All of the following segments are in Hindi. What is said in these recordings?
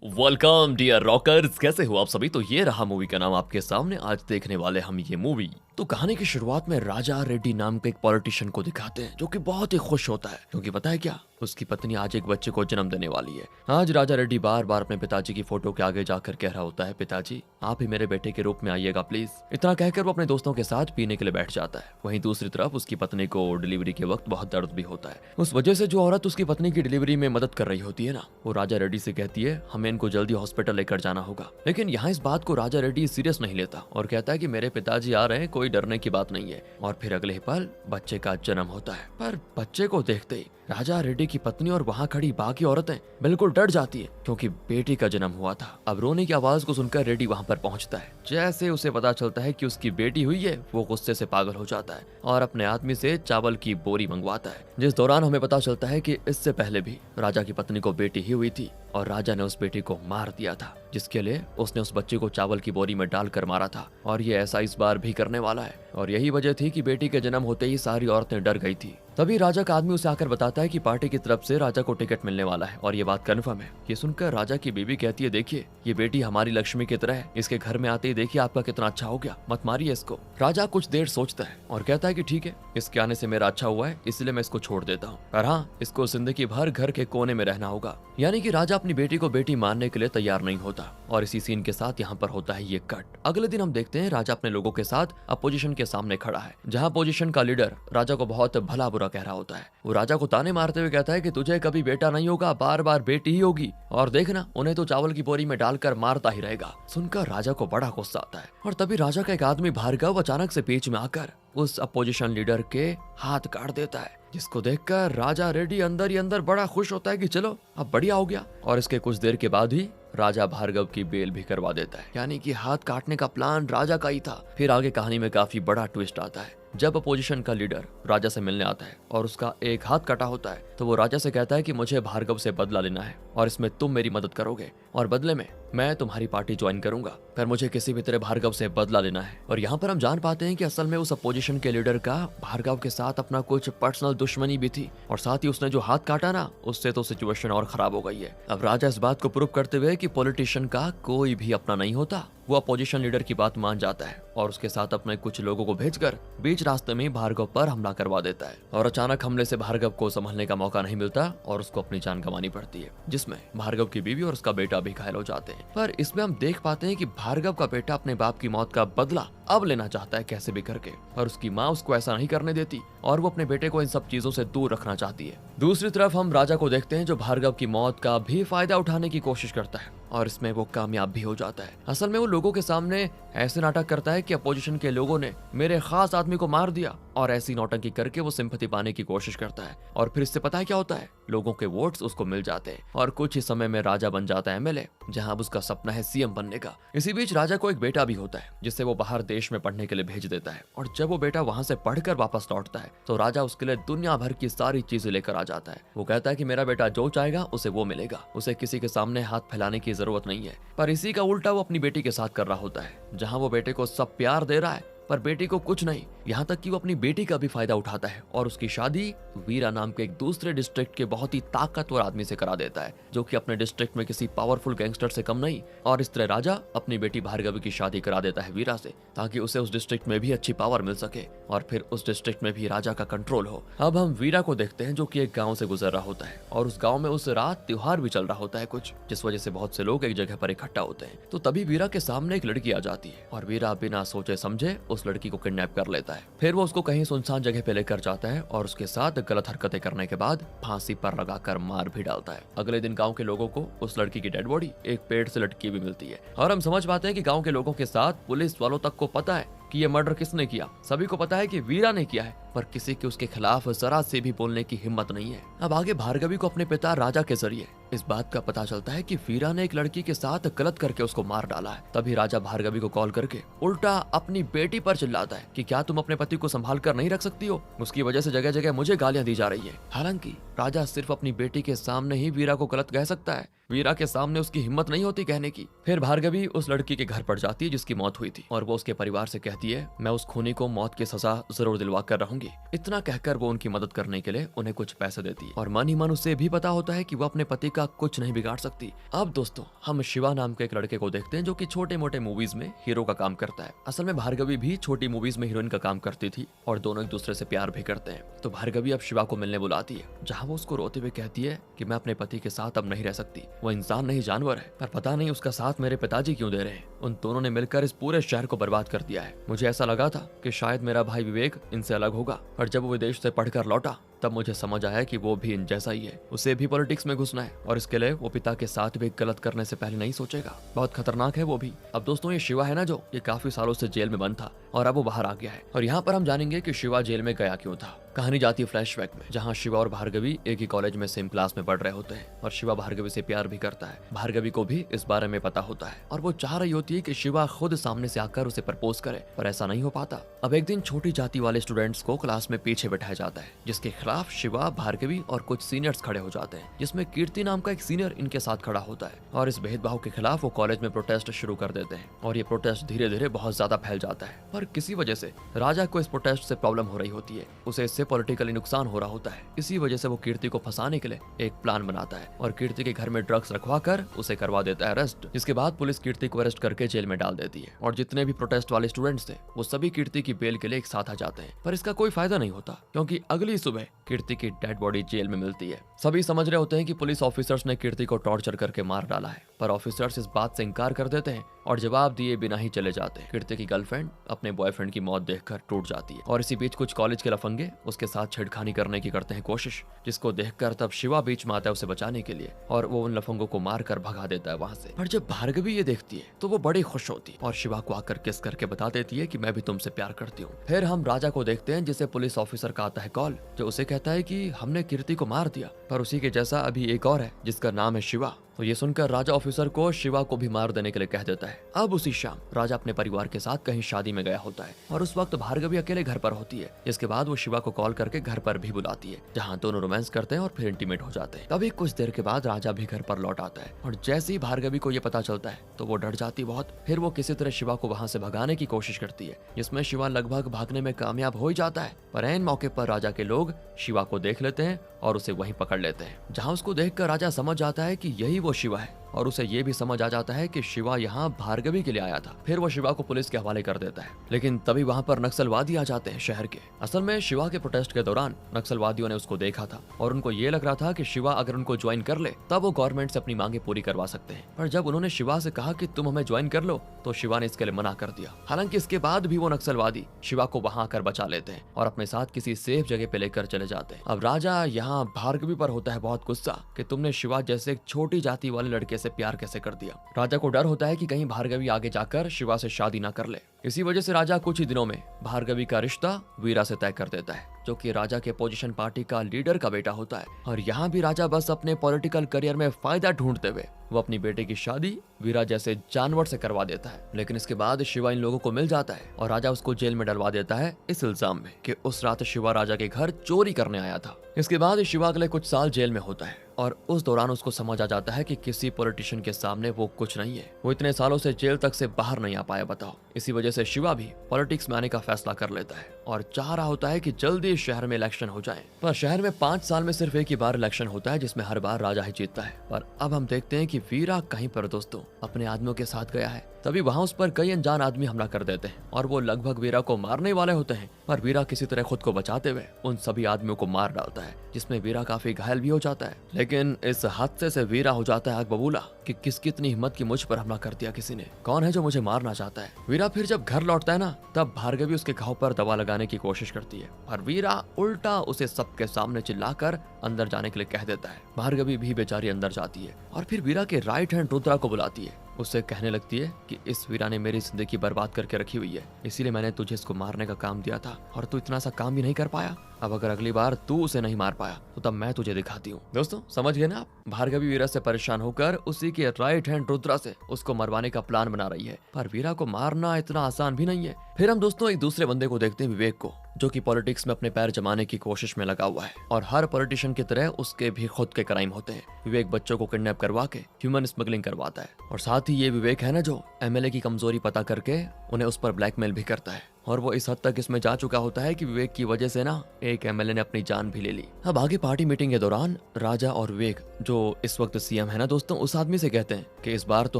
वेलकम डियर रॉकर्स, कैसे हो आप सभी। तो ये रहा मूवी का नाम आपके सामने। आज देखने वाले हम ये मूवी। तो कहानी की शुरुआत में राजा रेड्डी नाम के एक पॉलिटिशियन को दिखाते हैं जो कि बहुत ही खुश होता है क्योंकि पता है क्या, उसकी पत्नी आज एक बच्चे को जन्म देने वाली है। आज राजा रेड्डी बार बार अपने पिताजी की फोटो के आगे जाकर कह रहा होता है, पिताजी आप ही मेरे बेटे के रूप में आइएगा प्लीज। इतना कहकर वो अपने दोस्तों के साथ पीने के लिए बैठ जाता है। वहीं दूसरी तरफ उसकी पत्नी को डिलीवरी के वक्त बहुत दर्द भी होता है। उस वजह से जो औरत उसकी पत्नी की डिलीवरी में मदद कर रही होती है ना, वो राजा रेड्डी से कहती है हमें इनको जल्दी हॉस्पिटल लेकर जाना होगा। लेकिन यहाँ इस बात को राजा रेड्डी सीरियस नहीं लेता और कहता है कि मेरे पिताजी आ रहे हैं, कोई डरने की बात नहीं है। और फिर अगले ही पल बच्चे का जन्म होता है। पर बच्चे को देखते ही राजा रेड्डी की पत्नी और वहाँ खड़ी बाकी औरतें बिल्कुल डर जाती है क्योंकि बेटी का जन्म हुआ था। अब रोने की आवाज को सुनकर रेड्डी वहाँ पर पहुँचता है। जैसे उसे पता चलता है कि उसकी बेटी हुई है, वो गुस्से से पागल हो जाता है और अपने आदमी से चावल की बोरी मंगवाता है। जिस दौरान हमें पता चलता है कि इससे पहले भी राजा की पत्नी को बेटी ही हुई थी और राजा ने उस बेटी को मार दिया था, जिसके लिए उसने उस बच्चे को चावल की बोरी में डालकर मारा था। और ये ऐसा इस बार भी करने वाला है। और यही वजह थी कि बेटी के जन्म होते ही सारी औरतें डर गई थी। तभी राजा का आदमी उसे आकर बताता है कि पार्टी की तरफ से राजा को टिकट मिलने वाला है और ये बात कन्फर्म है। ये सुनकर राजा की बीवी कहती है, देखिए ये बेटी हमारी लक्ष्मी की तरह है, इसके घर में आते ही देखिए आपका कितना अच्छा हो गया, मत मारिए इसको। राजा कुछ देर सोचता है और कहता है कि ठीक है, इसके आने से मेरा अच्छा हुआ है इसलिए मैं इसको छोड़ देता हूँ, पर हाँ इसको जिंदगी भर घर के कोने में रहना होगा। यानी कि राजा अपनी बेटी को बेटी मानने के लिए तैयार नहीं होता। और इसी सीन के साथ यहाँ पर होता है ये कट। अगले दिन हम देखते हैं राजा अपने लोगों के साथ अपोजिशन के सामने खड़ा है, जहाँ अपोजिशन का लीडर राजा को बहुत भला बुरा कह रहा होता है। वो राजा को ताने मारते हुए कहता है कि तुझे कभी बेटा नहीं होगा, बार बार बेटी ही होगी, और देखना उन्हें तो चावल की बोरी में डालकर मारता ही रहेगा। सुनकर राजा को बड़ा गुस्सा आता है और तभी राजा का एक आदमी भार्गव अचानक से बीच में आकर उस अपोजिशन लीडर के हाथ काट देता है, जिसको देखकर राजा रेड्डी अंदर ही अंदर बड़ा खुश होता है कि चलो अब बढ़िया हो गया। और इसके कुछ देर के बाद ही राजा भार्गव की बेल भी करवा देता है। यानी कि हाथ काटने का प्लान राजा का ही था। फिर आगे कहानी में काफी बड़ा ट्विस्ट आता है। जब अपोजिशन का लीडर राजा से मिलने आता है और उसका एक हाथ कटा होता है, तो वो राजा से कहता है कि मुझे भार्गव से बदला लेना है और इसमें तुम मेरी मदद करोगे और बदले में मैं तुम्हारी पार्टी ज्वाइन करूंगा, पर मुझे किसी भी तरह भार्गव से बदला लेना है। और यहाँ पर हम जान पाते हैं कि असल में उस अपोजिशन के लीडर का भार्गव के साथ अपना कुछ पर्सनल दुश्मनी भी थी और साथ ही उसने जो हाथ काटा ना, उससे तो सिचुएशन और खराब हो गई है। अब राजा इस बात को प्रूव करते हुए कि पॉलिटिशियन का कोई भी अपना नहीं होता, वो अपोजिशन लीडर की बात मान जाता है और उसके साथ अपने कुछ लोगों को भेजकर बीच रास्ते में भार्गव पर हमला करवा देता है। और अचानक हमले से भार्गव को संभलने का मौका नहीं मिलता और उसको अपनी जान गंवानी पड़ती है, जिसमें भार्गव की बीवी और उसका बेटा भी घायल हो जाते हैं। पर इसमें हम देख पाते हैं कि भार्गव का बेटा अपने बाप की मौत का बदला अब लेना चाहता है कैसे भी करके, और उसकी माँ उसको ऐसा नहीं करने देती और वो अपने बेटे को इन सब चीजों से दूर रखना चाहती है। दूसरी तरफ हम राजा को देखते हैं जो भार्गव की मौत का भी फायदा उठाने की कोशिश करता है और इसमें वो कामयाब भी हो जाता है। असल में वो लोगों के सामने ऐसे नाटक करता है कि अपोजिशन के लोगों ने मेरे खास आदमी को मार दिया, और ऐसी नौटंकी करके वो सिंपैथी पाने की कोशिश करता है। और फिर इससे पता है क्या होता है, लोगों के वोट्स उसको मिल जाते हैं और कुछ ही समय में राजा बन जाता है एमएलए, जहां अब उसका सपना है सीएम बनने का। इसी बीच राजा को एक बेटा भी होता है जिससे वो बाहर देश में पढ़ने के लिए भेज देता है, और जब वो बेटा वहां से पढ़कर वापस लौटता है तो राजा उसके लिए दुनिया भर की सारी चीजें लेकर आ जाता है। वो कहता है कि मेरा बेटा जो चाहेगा उसे वो मिलेगा, उसे किसी के सामने हाथ फैलाने की जरूरत नहीं है। पर इसी का उल्टा वो अपनी बेटी के साथ कर रहा होता है, जहां वो बेटे को सब प्यार दे रहा है पर बेटी को कुछ नहीं। यहाँ तक कि वो अपनी बेटी का भी फायदा उठाता है और उसकी शादी वीरा नाम के एक दूसरे डिस्ट्रिक्ट के बहुत ही ताकतवर आदमी से करा देता है, जो कि अपने डिस्ट्रिक्ट में किसी पावरफुल गैंगस्टर से कम नहीं। और इस तरह राजा अपनी बेटी भार्गवी की शादी करा देता है वीरा से, ताकि उसे उस डिस्ट्रिक्ट में भी अच्छी पावर मिल सके और फिर उस डिस्ट्रिक्ट में भी राजा का कंट्रोल हो। अब हम वीरा को देखते हैं जो कि एक गाँव से गुजर रहा होता है और उस गाँव में उस रात त्योहार भी चल रहा होता है कुछ, जिस वजह से बहुत से लोग एक जगह पर इकट्ठा होते हैं। तो तभी वीरा के सामने एक लड़की आ जाती है और वीरा बिना सोचे समझे उस लड़की को किडनैप कर लेता है। फिर वो उसको कहीं सुनसान जगह पे लेकर जाता है और उसके साथ गलत हरकतें करने के बाद फांसी पर लगाकर मार भी डालता है। अगले दिन गांव के लोगों को उस लड़की की डेड बॉडी एक पेड़ से लटकी भी मिलती है और हम समझ पाते हैं कि गांव के लोगों के साथ पुलिस वालों तक को पता है कि ये मर्डर किसने किया। सभी को पता है कि वीरा ने किया है, पर किसी के उसके खिलाफ जरा से भी बोलने की हिम्मत नहीं है। अब आगे भार्गवी को अपने पिता राजा के जरिए इस बात का पता चलता है कि वीरा ने एक लड़की के साथ गलत करके उसको मार डाला है। तभी राजा भार्गवी को कॉल करके उल्टा अपनी बेटी पर चिल्लाता है कि क्या तुम अपने पति को संभाल कर नहीं रख सकती हो, उसकी वजह से जगह जगह मुझे गालियां दी जा रही है। हालांकि राजा सिर्फ अपनी बेटी के सामने ही वीरा को गलत कह सकता है, वीरा के सामने उसकी हिम्मत नहीं होती कहने की। फिर भार्गवी उस लड़की के घर पर जाती है जिसकी मौत हुई थी और वो उसके परिवार से कहती है, मैं उस खूनी को मौत की सजा जरूर दिलवा कर रहूंगी, करूंगी। इतना कहकर वो उनकी मदद करने के लिए उन्हें कुछ पैसे देती है और मन ही मन उसे भी पता होता है कि वो अपने पति का कुछ नहीं बिगाड़ सकती। अब दोस्तों हम शिवा नाम के एक लड़के को देखते हैं जो कि छोटे मोटे मूवीज में हीरो का काम करता है। असल में भार्गवी भी छोटी मूवीज में हीरोइन का काम करती थी और दोनों एक दूसरे से प्यार भी करते हैं। तो भार्गवी अब शिवा को मिलने बुलाती है, जहाँ वो उसको रोते हुए कहती है कि मैं अपने पति के साथ अब नहीं रह सकती। वो इंसान नहीं जानवर है, पर पता नहीं उसका साथ मेरे पिताजी क्यों दे रहे हैं। उन दोनों ने मिलकर इस पूरे शहर को बर्बाद कर दिया है। मुझे ऐसा लगा था कि शायद मेरा भाई विवेक इनसे अलग होगा, पर जब वो विदेश से पढ़कर लौटा तब मुझे समझ आया कि वो भी इन जैसा ही है। उसे भी पॉलिटिक्स में घुसना है और इसके लिए वो पिता के साथ भी गलत करने से पहले नहीं सोचेगा। बहुत खतरनाक है वो भी। अब दोस्तों ये शिवा है ना, जो ये काफी सालों से जेल में बंद था और अब वो बाहर आ गया है। और यहाँ पर हम जानेंगे कि शिवा जेल में गया क्यों था। कहानी जाती है फ्लैशबैक में, जहाँ शिवा और भार्गवी एक ही कॉलेज में सेम क्लास में पढ़ रहे होते हैं और शिवा भार्गवी से प्यार भी करता है। भार्गवी को भी इस बारे में पता होता है और वो चाह रही होती है कि शिवा खुद सामने से आकर उसे प्रपोज करे, पर ऐसा नहीं हो पाता। अब एक दिन छोटी जाति वाले स्टूडेंट्स को क्लास में पीछे बैठाया जाता है, जिसके खिलाफ शिवा, भार्गवी और कुछ सीनियर्स खड़े हो जाते हैं, जिसमें कीर्ति नाम का एक सीनियर इनके साथ खड़ा होता है और इस भेदभाव के खिलाफ वो कॉलेज में प्रोटेस्ट शुरू कर देते हैं और ये प्रोटेस्ट धीरे धीरे बहुत ज्यादा फैल जाता है। पर किसी वजह से राजा को इस प्रोटेस्ट से प्रॉब्लम हो रही होती है, उसे इससे पॉलिटिकली नुकसान हो रहा होता है। इसी वजह से वो कीर्ति को फंसाने के लिए एक प्लान बनाता है और कीर्ति के घर में ड्रग्स रखवा कर उसे करवा देता है अरेस्ट, जिसके बाद पुलिस कीर्ति को अरेस्ट करके जेल में डाल देती है और जितने भी प्रोटेस्ट वाले स्टूडेंट्स थे वो सभी कीर्ति की बेल के लिए एक साथ आ जाते हैं। पर इसका कोई फायदा नहीं होता, क्योंकि अगली सुबह कीर्ति की डेड बॉडी जेल में मिलती है। सभी समझ रहे होते हैं कि पुलिस ऑफिसर्स ने कीर्ति को टॉर्चर करके मार डाला है, पर ऑफिसर्स इस बात से इनकार कर देते हैं और जवाब दिए बिना ही चले जाते हैं। कीर्ति की गर्लफ्रेंड अपने बॉयफ्रेंड की मौत देखकर टूट जाती है और इसी बीच कुछ कॉलेज के लफंगे उसके साथ छेड़खानी करने की करते हैं कोशिश, जिसको देखकर तब शिवा बीच में आता है उसे बचाने के लिए और वो उन लफंगों को मार कर भगा देता है वहां से। पर जब भार्गवी ये देखती है तो वो बड़ी खुश होती है और शिवा को आकर किस करके बता देती है कि मैं भी तुमसे प्यार करती हूँ। फिर हम राजा को देखते हैं, जिसे पुलिस ऑफिसर का आता है कॉल, जो उसे कहता है कि हमने कीर्ति को मार दिया, पर उसी के जैसा अभी एक और है जिसका नाम है शिवा। तो ये सुनकर राजा ऑफिसर को शिवा को भी मार देने के लिए कह देता है। अब उसी शाम राजा अपने परिवार के साथ कहीं शादी में गया होता है और उस वक्त भार्गवी अकेले घर पर होती है। इसके बाद वो शिवा को कॉल करके घर पर भी बुलाती है, जहाँ दोनों रोमांस करते हैं और फिर इंटीमेट हो जाते हैं। तभी कुछ देर के बाद राजा भी घर पर लौट आता है और जैसे ही भार्गवी को ये पता चलता है तो वो डर जाती बहुत। फिर वो किसी तरह शिवा को वहाँ से भगाने की कोशिश करती है, जिसमें शिवा लगभग भागने में कामयाब हो ही जाता है। पर ऐन मौके पर राजा के लोग शिवा को देख लेते हैं और उसे वहीं पकड़ लेते हैं, जहाँ उसको देखकर राजा समझ जाता है कि यही वो शिवा है और उसे ये भी समझ आ जाता है कि शिवा यहाँ भार्गवी के लिए आया था। फिर वो शिवा को पुलिस के हवाले कर देता है, लेकिन तभी वहाँ पर नक्सलवादी आ जाते हैं शहर के। असल में शिवा के प्रोटेस्ट के दौरान नक्सलवादियों ने उसको देखा था और उनको ये लग रहा था कि शिवा अगर उनको ज्वाइन कर ले तब वो गवर्नमेंट से अपनी मांगे पूरी करवा सकते हैं। पर जब उन्होंने शिवा से कहा कि तुम हमें ज्वाइन कर लो तो शिवा ने इसके लिए मना कर दिया। हालांकि इसके बाद भी वो नक्सलवादी शिवा को वहाँ आकर बचा लेते हैं और अपने साथ किसी सेफ जगह पे लेकर चले जाते हैं। अब राजा यहाँ भार्गवी पर होता है बहुत गुस्सा कि तुमने शिवा जैसे एक छोटी जाति वाले लड़के से प्यार कैसे कर दिया। राजा को डर होता है कि कहीं भार्गवी आगे जाकर शिवा से शादी ना कर ले। इसी वजह से राजा कुछ ही दिनों में भार्गवी का रिश्ता वीरा से तय कर देता है, जो कि राजा के पोजीशन पार्टी का लीडर का बेटा होता है। और यहाँ भी राजा बस अपने पॉलिटिकल करियर में फायदा ढूंढते हुए वो अपनी बेटे की शादी वीरा जैसे जानवर से करवा देता है। लेकिन इसके बाद शिवा इन लोगों को मिल जाता है और राजा उसको जेल में डलवा देता है इस इल्जाम में कि उस रात शिवा राजा के घर चोरी करने आया था। इसके बाद शिवा अगले कुछ साल जेल में होता है और उस दौरान उसको समझ आ जाता है कि किसी पॉलिटिशियन के सामने वो कुछ नहीं है। वो इतने सालों से जेल तक से बाहर नहीं आ पाया, बताओ। इसी वजह से शिवा भी पॉलिटिक्स में आने का फैसला कर लेता है और चाह रहा होता है कि जल्दी शहर में इलेक्शन हो जाए। पर शहर में 5 साल में सिर्फ एक ही बार इलेक्शन होता है, जिसमें हर बार राजा ही जीतता है। पर अब हम देखते हैं कि वीरा कहीं पर दोस्तों अपने आदमियों के साथ गया है। तभी वहां उस पर कई अनजान आदमी हमला कर देते हैं और वो लगभग वीरा को मारने वाले होते हैं। पर वीरा किसी तरह खुद को बचाते हुए उन सभी आदमियों को मार डालता है, जिसमें वीरा काफी घायल भी हो जाता है। लेकिन इस हादसे से वीरा हो जाता है आग बबूला कि किसकी इतनी हिम्मत की मुझ पर हमला कर दिया किसी ने, कौन है जो मुझे मारना चाहता है। वीरा फिर जब घर लौटता है ना, तब भार्गवी उसके घाव पर दवा लगाने की कोशिश करती है और वीरा उल्टा उसे सबके सामने चिल्लाकर अंदर जाने के लिए कह देता है। भार्गवी भी बेचारी अंदर जाती है और फिर वीरा के राइट हैंड रुद्रा को बुलाती है। उससे कहने लगती है कि इस वीरा ने मेरी जिंदगी बर्बाद करके रखी हुई है, इसीलिए मैंने तुझे इसको मारने का काम दिया था और तू इतना सा काम भी नहीं कर पाया। अब अगर अगली बार तू उसे नहीं मार पाया तो तब मैं तुझे दिखाती हूँ। दोस्तों समझ गए ना आप? भार्गवी वीरा से परेशान होकर उसी के राइट हैंड रुद्रा से उसको मरवाने का प्लान बना रही है, पर वीरा को मारना इतना आसान भी नहीं है। फिर हम दोस्तों एक दूसरे बंदे को देखते हैं, विवेक को, जो कि पॉलिटिक्स में अपने पैर जमाने की कोशिश में लगा हुआ है और हर पॉलिटिशियन की तरह उसके भी खुद के क्राइम होते हैं। विवेक बच्चों को किडनैप करवा के ह्यूमन स्मगलिंग करवाता है और साथ ही ये विवेक है ना जो एमएलए की कमजोरी पता करके उन्हें उस पर ब्लैकमेल भी करता है। और वो इस हद तक इसमें जा चुका होता है कि विवेक की वजह से ना एक एमएलए ने अपनी जान भी ले ली। अब आगे पार्टी मीटिंग के दौरान राजा और विवेक जो इस वक्त सीएम है ना दोस्तों, उस आदमी से कहते हैं कि इस बार तो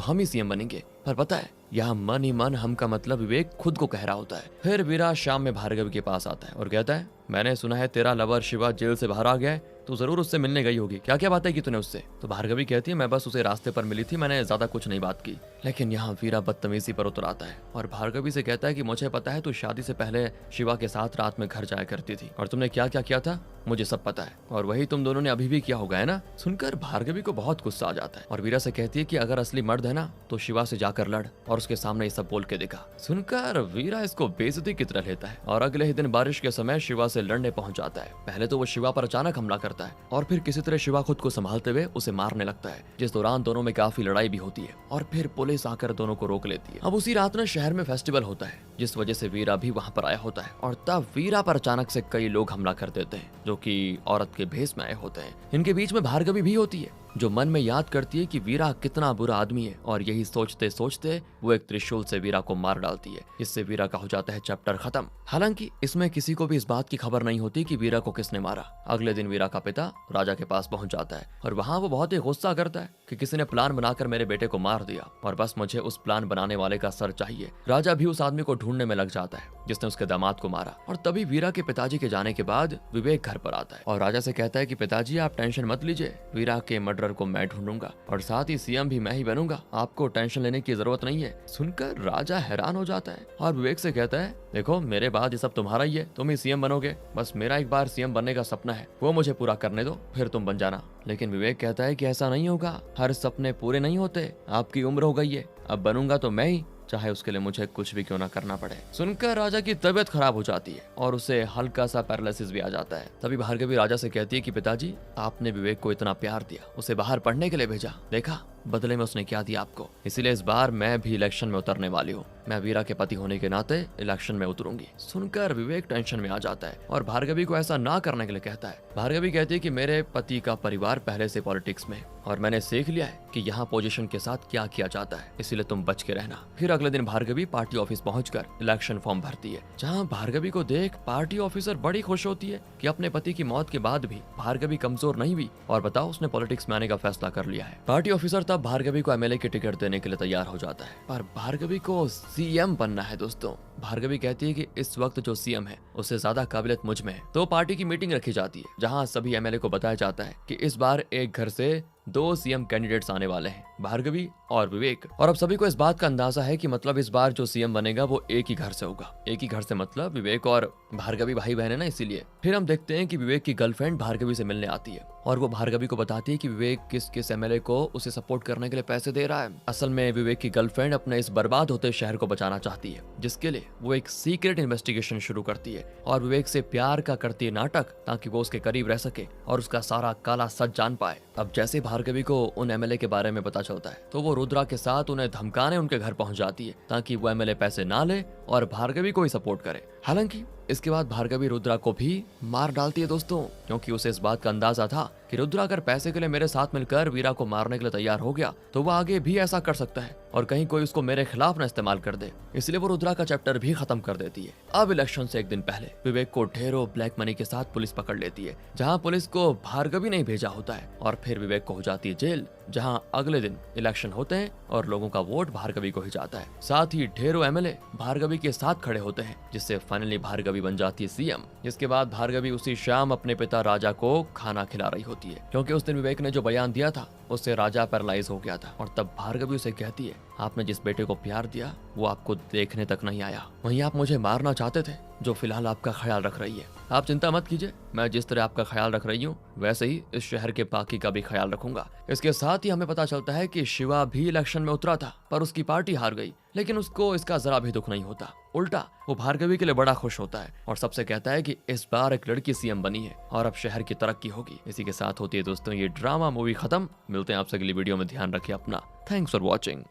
हम ही सीएम बनेंगे। पर पता है यहाँ मन ही मन हम का मतलब विवेक खुद को कह रहा होता है। फिर वीरा शाम में भार्गवी के पास आता है और कहता है मैंने सुना है तेरा लवर शिवा जेल से बाहर आ गया है, तो जरूर उससे मिलने गई होगी, क्या क्या बातें की तूने उससे? तो भार्गवी कहती है मैं बस उसे रास्ते पर मिली थी, मैंने ज्यादा कुछ नहीं बात की। लेकिन यहाँ वीरा बदतमीजी पर उतर आता है और भार्गवी से कहता है कि मुझे पता है तू शादी से पहले शिवा के साथ रात में घर जाया करती थी और तुमने क्या क्या किया था मुझे सब पता है, और वही तुम दोनों ने अभी भी किया होगा, है ना? सुनकर भार्गवी को बहुत गुस्सा आ जाता है और वीरा से कहती है कि अगर असली मर्द है ना तो शिवा से जाकर लड़ और उसके सामने ये सब बोल के दिखा। सुनकर वीरा इसको बेइज्जती की तरह लेता है और अगले ही दिन बारिश के समय शिवा से लड़ने पहुंच जाता है। पहले तो वो शिवा पर अचानक हमला करता है और फिर किसी तरह शिवा खुद को संभालते हुए उसे मारने लगता है, जिस दौरान दोनों में काफी लड़ाई भी होती है और फिर पुलिस आकर दोनों को रोक लेती है। अब उसी रात ना शहर में फेस्टिवल होता है, जिस वजह से वीरा भी वहां पर आया होता है और तब वीरा पर अचानक से कई लोग हमला कर देते हैं जो कि औरत के भेष में आए होते हैं। इनके बीच में भार्गवी भी होती है जो मन में याद करती है कि वीरा कितना बुरा आदमी है, और यही सोचते सोचते वो एक त्रिशूल से वीरा को मार डालती है। इससे वीरा का हो जाता है चैप्टर खत्म। हालांकि इसमें किसी को भी इस बात की खबर नहीं होती कि वीरा को किसने मारा। अगले दिन वीरा का पिता राजा के पास पहुंच जाता है और वहां वो बहुत ही गुस्सा करता है कि किसी ने प्लान बनाकर मेरे बेटे को मार दिया और बस मुझे उस प्लान बनाने वाले का सर चाहिए। राजा भी उस आदमी को ढूंढने में लग जाता है जिसने उसके दामाद को मारा, और तभी वीरा के पिताजी के जाने के बाद विवेक घर पर आता है और राजा से कहता है कि पिताजी आप टेंशन मत लीजिए, वीरा के मर्डर को मैं ढूंढूंगा और साथ ही सीएम भी मैं ही बनूंगा, आपको टेंशन लेने की जरूरत नहीं है। सुनकर राजा हैरान हो जाता है और विवेक से कहता है देखो मेरे बाद ये सब तुम्हारा ही है, तुम ही सीएम बनोगे, बस मेरा एक बार सीएम बनने का सपना है, वो मुझे पूरा करने दो फिर तुम बन जाना। लेकिन विवेक कहता है कि ऐसा नहीं होगा, हर सपने पूरे नहीं होते, आपकी उम्र हो गई है, अब बनूंगा तो मैं ही, चाहे उसके लिए मुझे कुछ भी क्यों ना करना पड़े। सुनकर राजा की तबीयत खराब हो जाती है और उसे हल्का सा पैरालिसिस भी आ जाता है। तभी भार्गवी राजा से कहती है कि पिताजी आपने विवेक को इतना प्यार दिया, उसे बाहर पढ़ने के लिए भेजा, देखा बदले में उसने क्या दिया आपको, इसीलिए इस बार मैं भी इलेक्शन में उतरने वाली हूँ, मैं वीरा के पति होने के नाते इलेक्शन में उतरूंगी। सुनकर विवेक टेंशन में आ जाता है और भार्गवी को ऐसा ना करने के लिए कहता है। भार्गवी कहती है कि मेरे पति का परिवार पहले से पॉलिटिक्स में और मैंने सीख लिया है कि यहाँ पोजीशन के साथ क्या किया जाता है, इसीलिए तुम बच के रहना। फिर अगले दिन भार्गवी पार्टी ऑफिस पहुंचकर इलेक्शन फॉर्म भरती है, जहाँ भार्गवी को देख पार्टी ऑफिसर बड़ी खुश होती है कि अपने पति की मौत के बाद भी भार्गवी कमजोर नहीं हुई और बताओ उसने पॉलिटिक्स में आने का फैसला कर लिया है। पार्टी ऑफिसर तब भार्गवी को एमएलए की टिकट देने के लिए तैयार हो जाता है, पर भार्गवी को सीएम बनना है। दोस्तों भार्गवी कहती है कि इस वक्त जो सीएम है उससे ज्यादा काबिलियत मुझ में है। तो पार्टी की मीटिंग रखी जाती है जहां सभी एमएलए को बताया जाता है कि इस बार एक घर से 2 सीएम कैंडिडेट्स आने वाले हैं, भार्गवी और विवेक। और अब सभी को इस बात का अंदाजा है कि मतलब इस बार जो सीएम बनेगा वो एक ही घर से होगा। एक ही घर से मतलब विवेक और भार्गवी भाई बहन है ना, इसीलिए। फिर हम देखते हैं कि विवेक की गर्लफ्रेंड भार्गवी से मिलने आती है और वो भार्गवी को बताती है कि विवेक किस किस एमएलए को उसे सपोर्ट करने के लिए पैसे दे रहा है। असल में विवेक की गर्लफ्रेंड अपने इस बर्बाद होते शहर को बचाना चाहती है, जिसके लिए वो एक सीक्रेट इन्वेस्टिगेशन शुरू करती है और विवेक से प्यार का करती है नाटक, ताकि वो उसके करीब रह सके और उसका सारा काला सच जान पाए। अब जैसे भार्गवी को उन एमएलए के बारे में पता चलता है तो वो रुद्रा के साथ उन्हें धमकाने उनके घर पहुंच जाती है ताकि वो एमएलए पैसे ना ले और भार्गवी को ही सपोर्ट करे। हालांकि इसके बाद भार्गवी रुद्रा को भी मार डालती है दोस्तों, क्योंकि उसे इस बात का अंदाजा था कि रुद्रा अगर पैसे के लिए मेरे साथ मिलकर वीरा को मारने के लिए तैयार हो गया तो वो आगे भी ऐसा कर सकता है और कहीं कोई उसको मेरे खिलाफ न इस्तेमाल कर दे, इसलिए वो रुद्रा का चैप्टर भी खत्म कर देती है। अब इलेक्शन से एक दिन पहले विवेक को ढेरों ब्लैक मनी के साथ पुलिस पकड़ लेती है, जहां पुलिस को भार्गवी नहीं भेजा होता है, और फिर विवेक को हो जाती है जेल, जहां अगले दिन इलेक्शन होते हैं और लोगों का वोट भार्गवी को ही जाता है। साथ ही ढेरों एमएलए भार्गवी के साथ खड़े होते हैं, जिससे फाइनली भार्गवी बन जाती है सीएम। जिसके बाद भार्गवी उसी शाम अपने पिता राजा को खाना खिला रही होती है, क्योंकि उस दिन विवेक ने जो बयान दिया था उससे राजा पैरालाइज हो गया था। और तब भार्गवी उसे कहती है आपने जिस बेटे को प्यार दिया वो आपको देखने तक नहीं आया, वहीं आप मुझे मारना चाहते थे, जो फिलहाल आपका ख्याल रख रही है। आप चिंता मत कीजिए, मैं जिस तरह आपका ख्याल रख रही हूँ वैसे ही इस शहर के बाकी का भी ख्याल रखूंगा। इसके साथ ही हमें पता चलता है कि शिवा भी इलेक्शन में उतरा था पर उसकी पार्टी हार गई, लेकिन उसको इसका जरा भी दुख नहीं होता, उल्टा वो भार्गवी के लिए बड़ा खुश होता है और सबसे कहता है कि इस बार एक लड़की सीएम बनी है और अब शहर की तरक्की होगी। इसी के साथ होती है दोस्तों ये ड्रामा मूवी खत्म। मिलते हैं आपसे अगली वीडियो में, ध्यान रखिए अपना। Thanks for watching.